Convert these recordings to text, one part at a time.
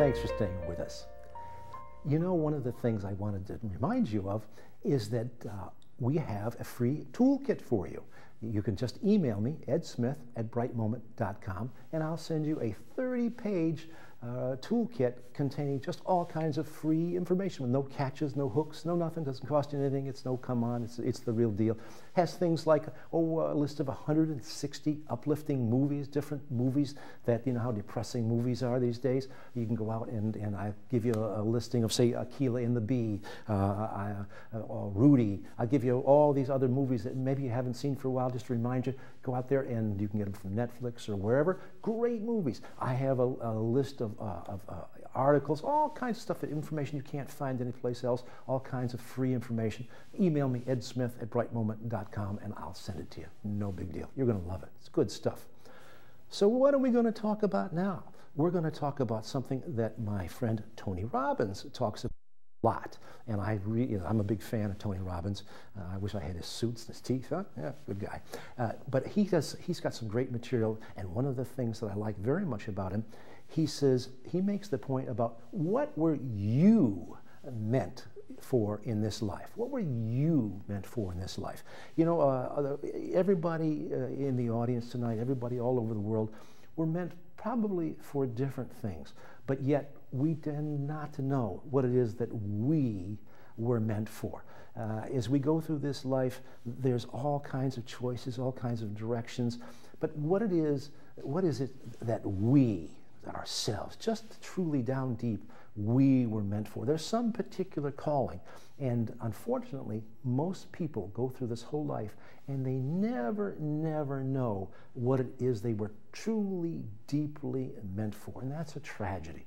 Thanks for staying with us. You know, one of the things I wanted to remind you of is that we have a free toolkit for you. You can just email me, edsmith@brightmoment.com, and I'll send you a 30-page toolkit containing just all kinds of free information with no catches, no hooks, no nothing. Doesn't cost you anything. It's no come on. It's the real deal. Has things like a list of 160 uplifting movies, different movies that, you know how depressing movies are these days. You can go out and I give you a listing of, say, Aquila and the Bee, or Rudy. I'll give you all these other movies that maybe you haven't seen for a while, just to remind you. Go out there and you can get them from Netflix or wherever. Great movies. I have a list of articles, all kinds of stuff, information you can't find anyplace else, all kinds of free information. Email me, edsmith@brightmoment.com, and I'll send it to you. No big deal. You're going to love it. It's good stuff. So what are we going to talk about now? We're going to talk about something that my friend Tony Robbins talks about a lot, and I'm a big fan of Tony Robbins. I wish I had his suits and his teeth. Huh? Yeah, good guy. But he's got some great material, and one of the things that I like very much about him, he makes the point about what were you meant for in this life? What were you meant for in this life? You know, everybody in the audience tonight, everybody all over the world, we're meant probably for different things, but yet we tend not to know what it is that we were meant for. As we go through this life, there's all kinds of choices, all kinds of directions, but what is it that we, ourselves, just truly down deep, we were meant for? There's some particular calling, and unfortunately most people go through this whole life and they never know what it is they were truly deeply meant for, and that's a tragedy.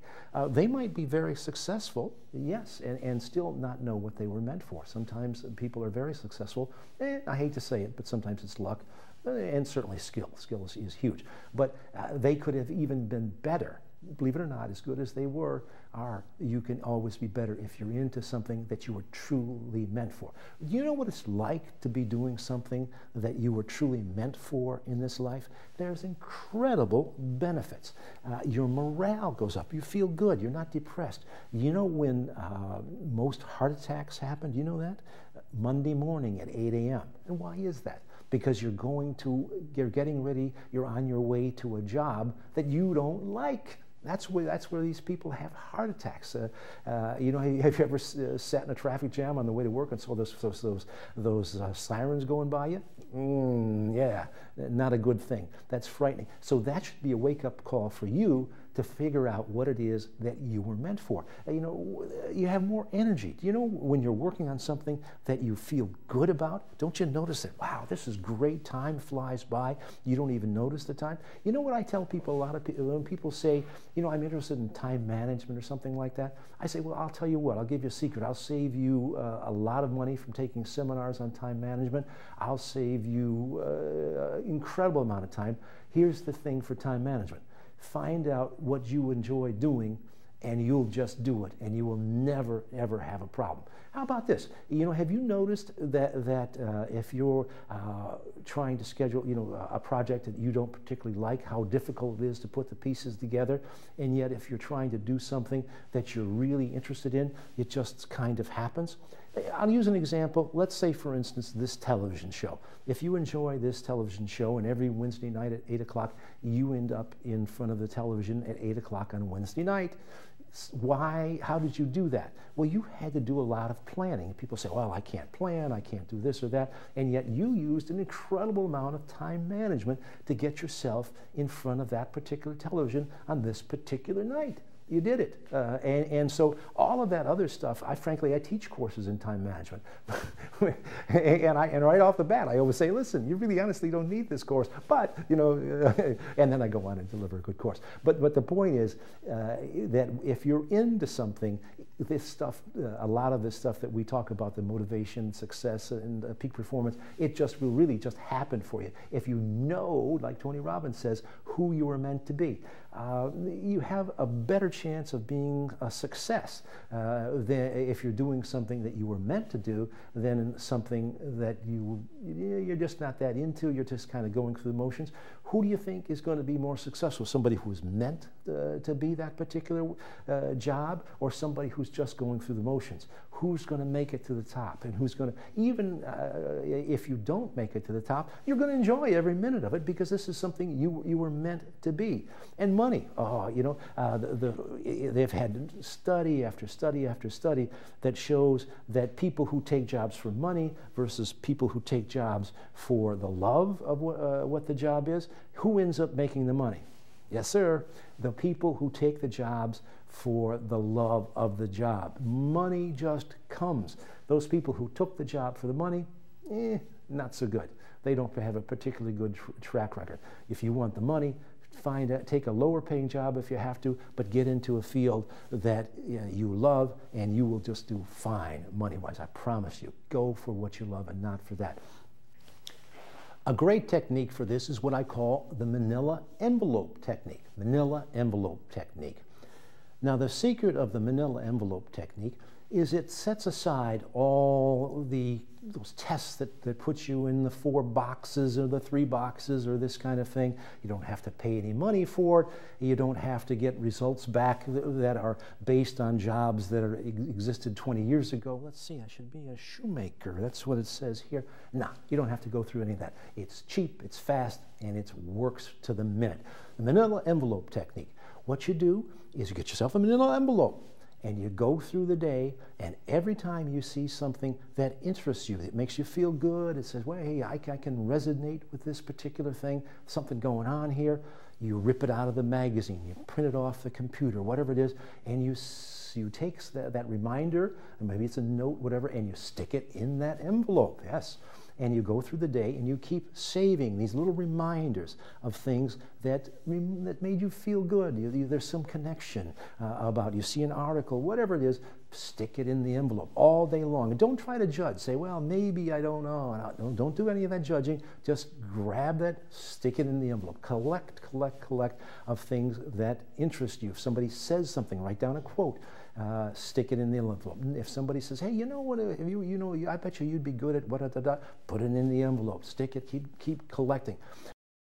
They might be very successful, yes, and still not know what they were meant for. Sometimes people are very successful, I hate to say it, but sometimes it's luck, and certainly skill. Skill is huge. But they could have even been better. Believe it or not, as good as they are, you can always be better if you're into something that you were truly meant for. Do you know what it's like to be doing something that you were truly meant for in this life? There's incredible benefits. Your morale goes up. You feel good. You're not depressed. You know when most heart attacks happen? Do you know that? Monday morning at 8 a.m. And why is that? Because you're getting ready, you're on your way to a job that you don't like. That's where these people have heart attacks. You know, have you ever sat in a traffic jam on the way to work and saw those sirens going by you? Yeah, not a good thing. That's frightening. So that should be a wake-up call for you to figure out what it is that you were meant for. You know, you have more energy. Do you know when you're working on something that you feel good about, don't you notice that, wow, this is great, time flies by, you don't even notice the time? You know what I tell people, a lot of people, when people say, you know, I'm interested in time management or something like that, I say, well, I'll tell you what, I'll give you a secret. I'll save you a lot of money from taking seminars on time management. I'll save you an incredible amount of time. Here's the thing for time management. Find out what you enjoy doing, and you'll just do it, and you will never, ever have a problem. How about this? You know, have you noticed that if you're trying to schedule, you know, a project that you don't particularly like, how difficult it is to put the pieces together, and yet if you're trying to do something that you're really interested in, it just kind of happens? I'll use an example. Let's say, for instance, this television show. If you enjoy this television show and every Wednesday night at 8 o'clock, you end up in front of the television at 8 o'clock on Wednesday night. Why? How did you do that? Well, you had to do a lot of planning. People say, well, I can't plan, I can't do this or that, and yet you used an incredible amount of time management to get yourself in front of that particular television on this particular night. You did it. And so all of that other stuff, frankly, I teach courses in time management. and right off the bat, I always say, listen, you really honestly don't need this course, but, you know, and then I go on and deliver a good course. But the point is that if you're into something, this stuff, a lot of this stuff that we talk about, the motivation, success, and peak performance, it just will really just happen for you if you know, like Tony Robbins says, who you are meant to be. you have a better chance of being a success than if you're doing something that you were meant to do than something that you're just not that into, you're just kind of going through the motions. Who do you think is going to be more successful? Somebody who is meant to be that particular job, or somebody who's just going through the motions? Who's going to make it to the top, and who's going to, even if you don't make it to the top, you're going to enjoy every minute of it because this is something you were meant to be. And money, oh, you know, they've had study after study after study that shows that people who take jobs for money versus people who take jobs for the love of what the job is, who ends up making the money? Yes, sir, the people who take the jobs for the love of the job. Money just comes. Those people who took the job for the money, not so good. They don't have a particularly good track record. If you want the money, take a lower paying job if you have to, but get into a field that you love, and you will just do fine money-wise. I promise you. Go for what you love and not for that. A great technique for this is what I call the manila envelope technique. Manila envelope technique. Now, the secret of the manila envelope technique is it sets aside all those tests that put you in the 4 boxes or the 3 boxes or this kind of thing. You don't have to pay any money for it. You don't have to get results back that are based on jobs that existed 20 years ago. Let's see, I should be a shoemaker. That's what it says here. No, you don't have to go through any of that. It's cheap, it's fast, and it works to the minute. The manila envelope technique. What you do is you get yourself a manila envelope, and you go through the day, and every time you see something that interests you, that makes you feel good, it says, well, hey, I can resonate with this particular thing, something going on here, you rip it out of the magazine, you print it off the computer, whatever it is, and you take that reminder, and maybe it's a note, whatever, and you stick it in that envelope, yes. And you go through the day and you keep saving these little reminders of things that made you feel good. There's some connection about, you see an article, whatever it is, stick it in the envelope all day long. And don't try to judge. Say, well, maybe I don't know. Don't do any of that judging. Just grab that, stick it in the envelope. Collect of things that interest you. If somebody says something, write down a quote. Stick it in the envelope. If somebody says, hey, you know what, I bet you'd be good at what, put it in the envelope. Stick it, keep collecting.